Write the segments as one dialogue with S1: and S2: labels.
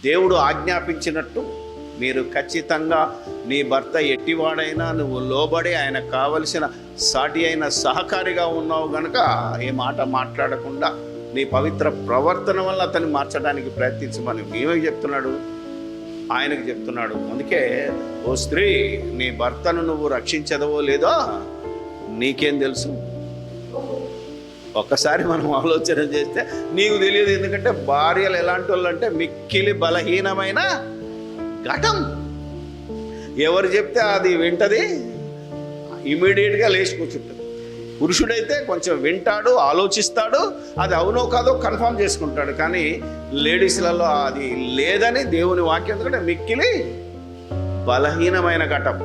S1: దేవుడు ఆజ్ఞాపించినట్టు మీరు ఖచ్చితంగా నీ భర్త ఎట్టివాడైనా నువ్వు లోబడి ఆయనకు కావలసిన సాటి అయిన సహకారిగా ఉన్నావు గనుక ఏ మాట మాట్లాడకుండా నీ పవిత్ర ప్రవర్తన వల్ల అతన్ని మార్చడానికి ప్రయత్నించమని ఏమేమి చెప్తున్నాడు, ఆయనకు చెప్తున్నాడు. అందుకే ఓ స్త్రీ, నీ భర్తను నువ్వు రక్షించదవో లేదో నీకేం తెలుసు. ఒక్కసారి మనం ఆలోచన చేస్తే నీకు తెలియదు. ఎందుకంటే భార్యలు ఎలాంటి వాళ్ళు అంటే మిక్కిలి బలహీనమైన ఘటం. ఎవరు చెప్తే అది వింటది, ఇమీడియట్గా లేచి కూర్చుంటుంది. పురుషుడైతే కొంచెం వింటాడు, ఆలోచిస్తాడు, అది అవునో కాదో కన్ఫర్మ్ చేసుకుంటాడు. కానీ లేడీస్లలో అది లేదని దేవుని వాక్యం, ఎందుకంటే మిక్కిలి బలహీనమైన ఘటం.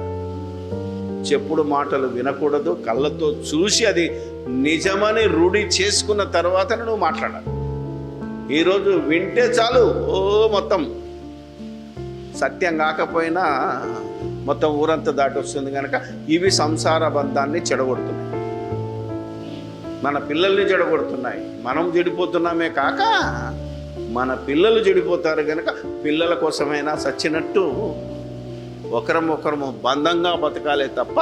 S1: చెప్పుడు మాటలు వినకూడదు, కళ్ళతో చూసి అది నిజమని రూఢి చేసుకున్న తర్వాత నువ్వు మాట్లాడాలి. ఈరోజు వింటే చాలు మొత్తం సత్యం కాకపోయినా మొత్తం ఊరంతా దాటి వస్తుంది. కనుక ఇవి సంసార బంధాన్ని చెడగొడుతున్నాయి, మన పిల్లల్ని చెడగొడుతున్నాయి. మనం చెడిపోతున్నామే కాక మన పిల్లలు చెడిపోతారు. కనుక పిల్లల కోసమైనా సచ్చినట్టు ఒకరము బంధంగా బతకాలే తప్ప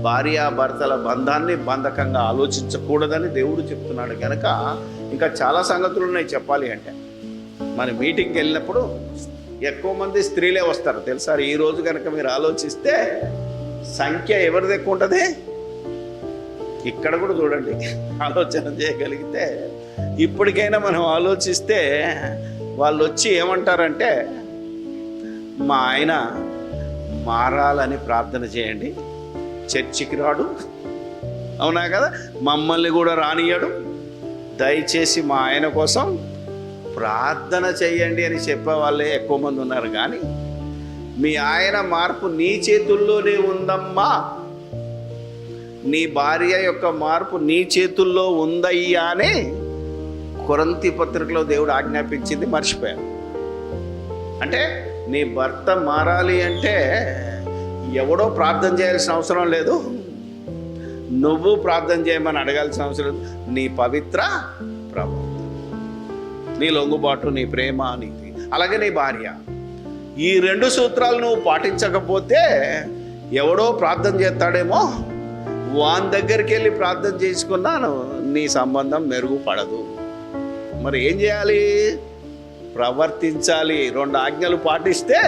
S1: భార్యాభర్తల బంధాన్ని బంధకంగా ఆలోచించకూడదని దేవుడు చెప్తున్నాడు. కనుక ఇంకా చాలా సంగతులు ఉన్నాయి చెప్పాలి అంటే. మన మీటింగ్కి వెళ్ళినప్పుడు ఎక్కువ మంది స్త్రీలే వస్తారు తెలుసా. ఈరోజు కనుక మీరు ఆలోచిస్తే సంఖ్య ఎవరిది ఎక్కువ ఉంటుంది. ఇక్కడ కూడా చూడండి, ఆలోచన చేయగలిగితే ఇప్పటికైనా మనం ఆలోచిస్తే వాళ్ళు వచ్చి ఏమంటారంటే, మా ఆయన మారాలని ప్రార్థన చేయండి, చర్చికి రాడు, అవునా కదా, మమ్మల్ని కూడా రానియడు, దయచేసి మా ఆయన కోసం ప్రార్థన చెయ్యండి అని చెప్పే వాళ్ళే ఎక్కువ మంది ఉన్నారు. కానీ మీ ఆయన మార్పు నీ చేతుల్లోనే ఉందమ్మా, నీ భార్య యొక్క మార్పు నీ చేతుల్లో ఉందయ్యా అని కొరింథీ పత్రికలో దేవుడు ఆజ్ఞాపించింది మర్చిపోయాను. అంటే నీ భర్త మారాలి అంటే ఎవడో ప్రార్థన చేయాల్సిన అవసరం లేదు, నువ్వు ప్రార్థన చేయమని అడగాల్సిన అవసరం లేదు. నీ పవిత్ర ప్రవర్తన, నీ లొంగుబాటు, నీ ప్రేమ, నీతి, అలాగే నీ భార్య, ఈ 2 సూత్రాలు నువ్వు పాటించకపోతే ఎవడో ప్రార్థన చేస్తాడేమో, వాని దగ్గరికి వెళ్ళి ప్రార్థన చేసుకున్నాను, నీ సంబంధం మెరుగుపడదు. మరి ఏం చేయాలి? ప్రవర్తించాలి, 2 ఆజ్ఞలు పాటిస్తే.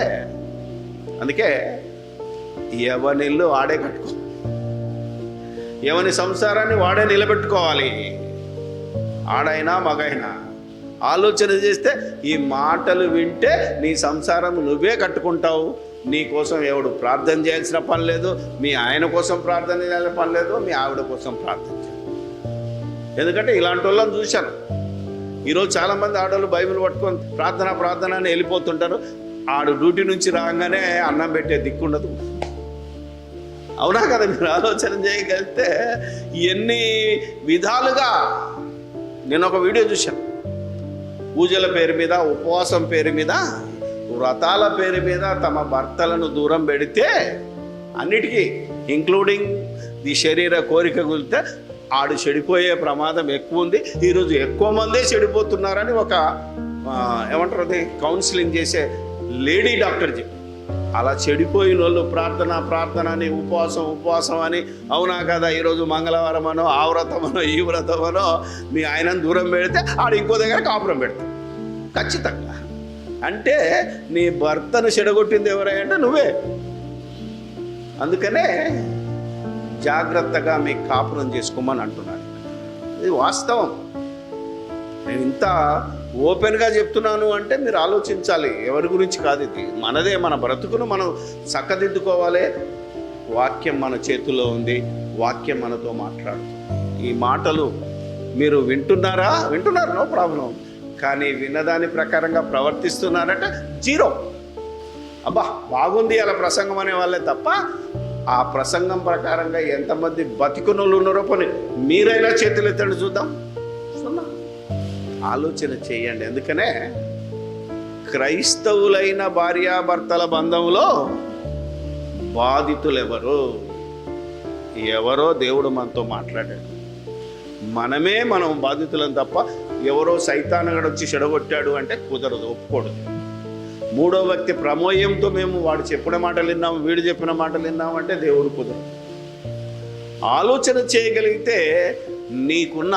S1: అందుకే ఎవనిల్లు ఆడే కట్టుకో, ఎవని సంసారాన్ని వాడే నిలబెట్టుకోవాలి. ఆడైనా మగైనా ఆలోచన చేస్తే ఈ మాటలు వింటే నీ సంసారం నువ్వే కట్టుకుంటావు. నీ కోసం ఎవడు ప్రార్థన చేయాల్సిన పని లేదు, మీ ఆయన కోసం ప్రార్థన చేయాల్సిన పని లేదు, మీ ఆవిడ కోసం ప్రార్థన చేయాలి. ఎందుకంటే ఇలాంటి వాళ్ళని చూశాను. ఈరోజు చాలామంది ఆడవాళ్ళు బైబిల్ పట్టుకొని ప్రార్థన అని వెళ్ళిపోతుంటారు. ఆడు డ్యూటీ నుంచి రాగానే అన్నం పెట్టే దిక్కుండదు. అవునా కదా? మీరు ఆలోచన చేయగలిగితే ఎన్ని విధాలుగా. నేను ఒక వీడియో చూశాను, పూజల పేరు మీద, ఉపవాసం పేరు మీద, వ్రతాల పేరు మీద తమ భర్తలను దూరం పెడితే, అన్నిటికీ ఇంక్లూడింగ్ ది శరీర కోరిక గురితే ఆడు చెడిపోయే ప్రమాదం ఎక్కువ ఉంది. ఈరోజు ఎక్కువ మందే చెడిపోతున్నారని ఒక ఏమంటారు అది, కౌన్సిలింగ్ చేసే లేడీ డాక్టర్ చెప్పి, అలా చెడిపోయిన వాళ్ళు ప్రార్థన అని, ఉపవాసం అని, అవునా కదా, ఈరోజు మంగళవారం అనో, ఆ వ్రతమనో, ఈ వ్రతమనో మీ ఆయనను దూరం పెడితే ఆడు ఇంకో దగ్గర కాపురం పెడతాడు ఖచ్చితంగా. అంటే నీ భర్తను చెడగొట్టింది ఎవరంటే నువ్వే. అందుకనే జాగ్రత్తగా మీ కాపురం చేసుకోమని అంటున్నాను. ఇది వాస్తవం. నేను ఇంత ఓపెన్గా చెప్తున్నాను అంటే మీరు ఆలోచించాలి, ఎవరి గురించి కాదు ఇది, మనదే. మన బ్రతుకును మనం చక్కదిద్దుకోవాలి. వాక్యం మన చేతుల్లో ఉంది, వాక్యం మనతో మాట్లాడుతుంది. ఈ మాటలు మీరు వింటున్నారు, నో ప్రాబ్లం. కానీ విన్నదాని ప్రకారంగా ప్రవర్తిస్తున్నారంటే 0. అబ్బా బాగుంది అలా ప్రసంగం అనే వాళ్ళే తప్ప ఆ ప్రసంగం ప్రకారంగా ఎంతమంది బతికునులు ఉన్నారో పోనీ మీరైనా చేతులు ఎత్తండి చూద్దాం. ఆలోచన చేయండి. ఎందుకనే క్రైస్తవులైన భార్యాభర్తల బంధంలో బాధితులు ఎవరో దేవుడు మనతో మాట్లాడాడు. మనం బాధితులం తప్ప ఎవరో సైతానగడు వచ్చి చెడగొట్టాడు అంటే కుదరదు, ఒప్పుకోడు. మూడో వ్యక్తి ప్రమేయంతో మేము వాడు చెప్పిన మాటలు విన్నాము, వీడు చెప్పిన మాటలు విన్నాము అంటే దేవుడు కుదరదు. ఆలోచన చేయగలిగితే నీకున్న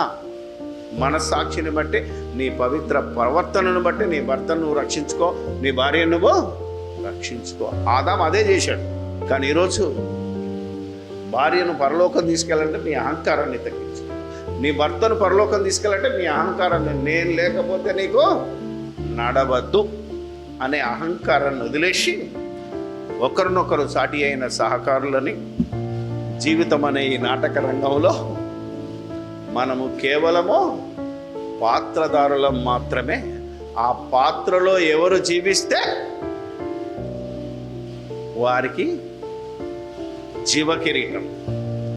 S1: మనస్సాక్షిని బట్టి, నీ పవిత్ర ప్రవర్తనను బట్టి నీ భర్తను నువ్వు రక్షించుకో, నీ భార్యను నువ్వు రక్షించుకో. ఆదాం అదే చేశాడు. కానీ ఈరోజు భార్యను పరలోకం తీసుకెళ్ళాలంటే నీ అహంకారాన్ని తగ్గించు, నీ భర్తను పరలోకం తీసుకెళ్ళాలంటే నీ అహంకారాన్ని, నేను లేకపోతే నీకు నడవద్దు అనే అహంకారాన్ని వదిలేసి ఒకరినొకరు సాటి అయిన సహకారులని జీవితం అనే ఈ నాటక రంగంలో మనము కేవలము పాత్రధారులం మాత్రమే. ఆ పాత్రలో ఎవరు జీవిస్తే వారికి జీవ కిరీటం,